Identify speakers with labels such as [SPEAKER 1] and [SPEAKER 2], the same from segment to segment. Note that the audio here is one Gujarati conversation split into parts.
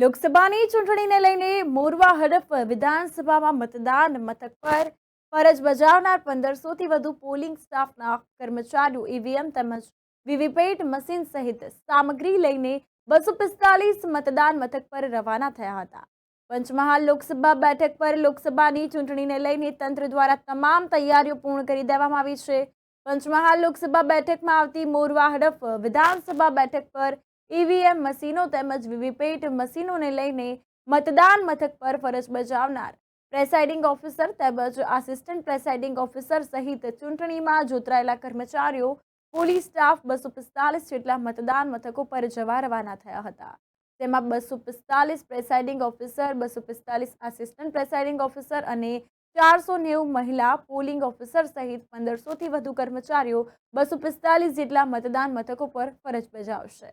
[SPEAKER 1] લોકસભાની ચૂંટણીને લઈને મોરવા હડફ વિધાનસભામાં મતદાન મથક પર ફરજ બજાવનાર 1500થી વધુ પોલિંગ સ્ટાફના કર્મચારીઓ ઈવીએમ તેમજ વીવીપેટ મશીન સહિત સામગ્રી લઈને 245 મતદાન મથક પર રવાના થયા હતા। પંચમહાલ લોકસભા બેઠક પર લોકસભાની ચૂંટણીને લઈને તંત્ર દ્વારા તમામ તૈયારીઓ પૂર્ણ કરી દેવામાં આવી છે। પંચમહાલ લોકસભા બેઠકમાં આવતી મોરવા હડફ વિધાનસભા બેઠક પર ईवीएम मशीनों તેમજ વીવીપેટ મશીનોને લઈને મતદાન મથક પર ફરજ બજાવનાર પ્રેસાઇડિંગ ઓફિસર તેમજ આસિસ્ટન્ટ પ્રેસાઇડિંગ ઓફિસર સહિત ચૂંટણીમાં જોતરાયેલા કર્મચારીઓ પોલીસ સ્ટાફ 245 જેટલા મતદાન મથકો પર જવા રવાના થયા હતા। તેમાં 245 presiding officer, 245 assistant presiding officer અને 490 મહિલા પોલિંગ ઓફિસર સહિત 1500થી વધુ કર્મચારીઓ 245 જેટલા મતદાન મથકો પર ફરજ બજાવશે।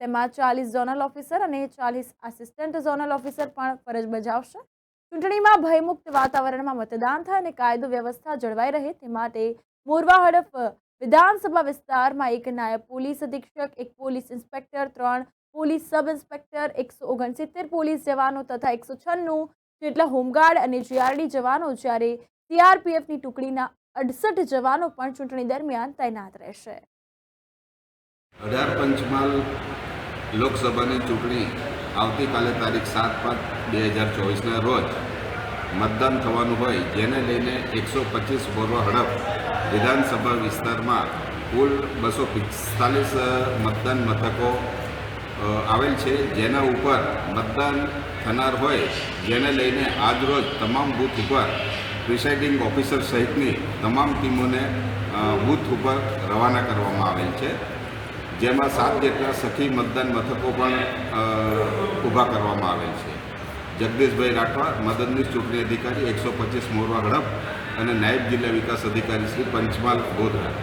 [SPEAKER 1] તેમાં 40 ઝોનલ ઓફિસર અને 40 આસિસ્ટન્ટ ઝોનલ ઓફિસર પણ ફરજ બજાવશે। ચૂંટણીમાં ભયમુક્ત વાતાવરણમાં મતદાન થાય અને કાયદો વ્યવસ્થા જળવાઈ રહે તે માટે મોરવા હડફ વિધાનસભા વિસ્તારમાં એક નાયબ પોલીસ અધિક્ષક, એક police inspector, 3 police sub inspector, 169 police જવાનો તથા 196 જેટલા હોમગાર્ડ અને જીઆરડી જવાનો, જ્યારે સીઆરપીએફની ટુકડીના 68 જવાનો પણ ચૂંટણી દરમિયાન તૈનાત રહેશે।
[SPEAKER 2] પંચમહાલ લોકસભાની ચૂંટણી આવતીકાલે તારીખ 7/5/2024ના રોજ મતદાન થવાનું હોય, જેને લઈને 125 મોરવા હડફ વિધાનસભા વિસ્તારમાં કુલ 245 મતદાન મથકો આવેલ છે, જેના ઉપર મતદાન થનાર હોય, જેને લઈને આજરોજ તમામ બૂથ ઉપર પ્રિસાઇડિંગ ઓફિસર સહિતની તમામ ટીમોને બૂથ ઉપર રવાના કરવામાં આવેલ છે, જેમાં 7 જેટલા સખી મતદાન મથકો પણ ઊભા કરવામાં આવેલ છે। જગદીશભાઈ રાઠવા, મદદનીશ ચૂંટણી અધિકારી 125 મોરવા હડફ અને નાયબ જિલ્લા વિકાસ અધિકારી શ્રી પંચમહાલ ગોધરા।